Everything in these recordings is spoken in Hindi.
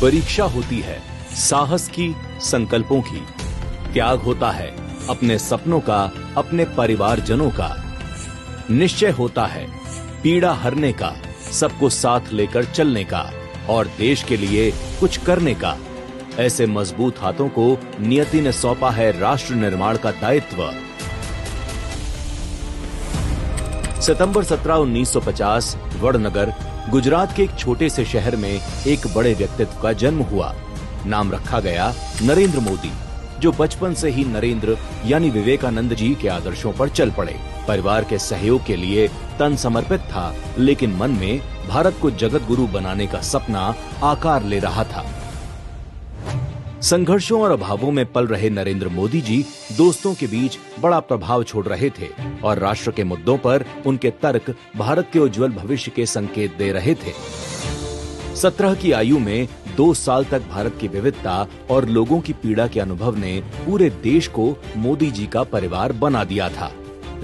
परीक्षा होती है साहस की, संकल्पों की। त्याग होता है अपने सपनों का, अपने परिवारजनों का। निश्चय होता है पीड़ा हरने का, सबको साथ लेकर चलने का और देश के लिए कुछ करने का। ऐसे मजबूत हाथों को नियति ने सौंपा है राष्ट्र निर्माण का दायित्व। सितंबर 17, 1950 वडनगर, गुजरात के एक छोटे से शहर में एक बड़े व्यक्तित्व का जन्म हुआ। नाम रखा गया नरेंद्र मोदी, जो बचपन से ही नरेंद्र यानी विवेकानंद जी के आदर्शों पर चल पड़े। परिवार के सहयोग के लिए तन समर्पित था, लेकिन मन में भारत को जगत गुरु बनाने का सपना आकार ले रहा था। संघर्षों और अभावों में पल रहे नरेंद्र मोदी जी दोस्तों के बीच बड़ा प्रभाव छोड़ रहे थे और राष्ट्र के मुद्दों पर उनके तर्क भारत के उज्जवल भविष्य के संकेत दे रहे थे। 17 की आयु में 2 साल तक भारत की विविधता और लोगों की पीड़ा के अनुभव ने पूरे देश को मोदी जी का परिवार बना दिया था।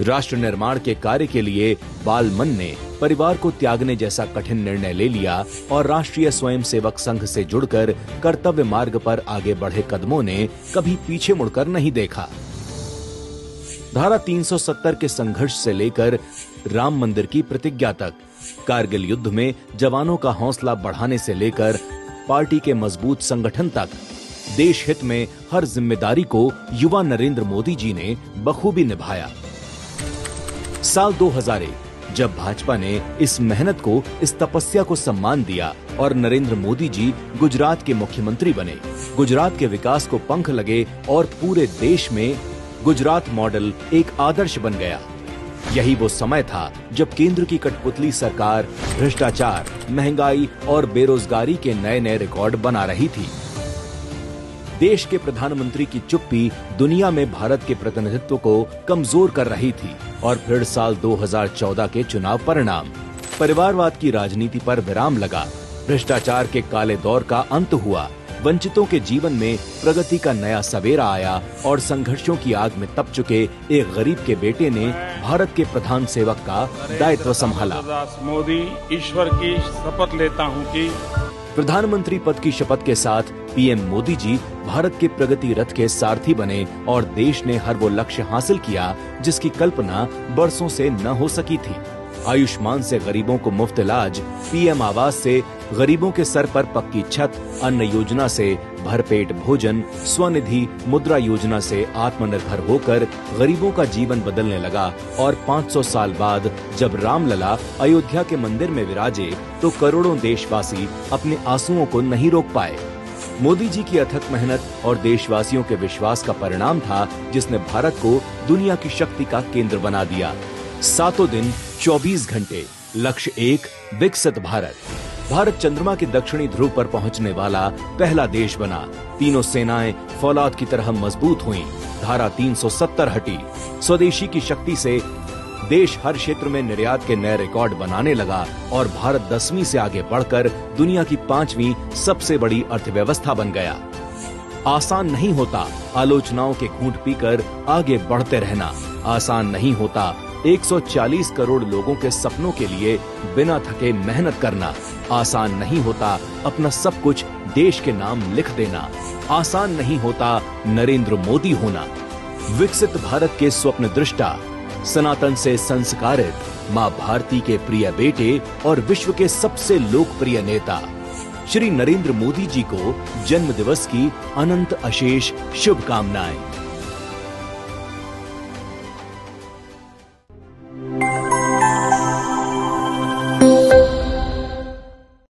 राष्ट्र निर्माण के कार्य के लिए बाल मन ने परिवार को त्यागने जैसा कठिन निर्णय ले लिया और राष्ट्रीय स्वयंसेवक संघ से जुड़कर कर्तव्य मार्ग पर आगे बढ़े कदमों ने कभी पीछे मुड़कर नहीं देखा। धारा 370 के संघर्ष से लेकर राम मंदिर की प्रतिज्ञा तक, कारगिल युद्ध में जवानों का हौसला बढ़ाने से लेकर पार्टी के मजबूत संगठन तक, देश हित में हर जिम्मेदारी को युवा नरेंद्र मोदी जी ने बखूबी निभाया। साल 2001 जब भाजपा ने इस मेहनत को, इस तपस्या को सम्मान दिया और नरेंद्र मोदी जी गुजरात के मुख्यमंत्री बने, गुजरात के विकास को पंख लगे और पूरे देश में गुजरात मॉडल एक आदर्श बन गया। यही वो समय था जब केंद्र की कठपुतली सरकार भ्रष्टाचार, महंगाई और बेरोजगारी के नए नए रिकॉर्ड बना रही थी। देश के प्रधानमंत्री की चुप्पी दुनिया में भारत के प्रतिनिधित्व को कमजोर कर रही थी। और फिर साल 2014 के चुनाव परिणाम, परिवारवाद की राजनीति पर विराम लगा, भ्रष्टाचार के काले दौर का अंत हुआ, वंचितों के जीवन में प्रगति का नया सवेरा आया और संघर्षों की आग में तप चुके एक गरीब के बेटे ने भारत के प्रधान सेवक का दायित्व संभाला। मोदी ईश्वर की शपथ लेता हूं कि प्रधानमंत्री पद की शपथ के साथ पीएम मोदी जी भारत के प्रगति रथ के सारथी बने और देश ने हर वो लक्ष्य हासिल किया जिसकी कल्पना बरसों से न हो सकी थी। आयुष्मान से गरीबों को मुफ्त इलाज, पीएम आवास से गरीबों के सर पर पक्की छत, अन्न योजना से भरपेट भोजन, स्वनिधि मुद्रा योजना से आत्मनिर्भर होकर गरीबों का जीवन बदलने लगा। और 500 साल बाद जब रामलला अयोध्या के मंदिर में विराजे तो करोड़ों देशवासी अपने आंसुओं को नहीं रोक पाए। मोदी जी की अथक मेहनत और देशवासियों के विश्वास का परिणाम था जिसने भारत को दुनिया की शक्ति का केंद्र बना दिया। 7 दिन 24 घंटे, लक्ष्य एक, विकसित भारत। भारत चंद्रमा के दक्षिणी ध्रुव पर पहुंचने वाला पहला देश बना। तीनों सेनाएं फौलाद की तरह मजबूत हुईं। धारा 370 हटी। स्वदेशी की शक्ति से देश हर क्षेत्र में निर्यात के नए रिकॉर्ड बनाने लगा और भारत 10वीं से आगे बढ़कर दुनिया की 5वीं सबसे बड़ी अर्थव्यवस्था बन गया। आसान नहीं होता आलोचनाओं के घूंट पीकर आगे बढ़ते रहना। आसान नहीं होता 140 करोड़ लोगों के सपनों के लिए बिना थके मेहनत करना। आसान नहीं होता अपना सब कुछ देश के नाम लिख देना। आसान नहीं होता नरेंद्र मोदी होना। विकसित भारत के स्वप्न दृष्टा, सनातन से संस्कारित, मां भारती के प्रिय बेटे और विश्व के सबसे लोकप्रिय नेता श्री नरेंद्र मोदी जी को जन्म दिवस की अनंत अशेष शुभकामनाएं।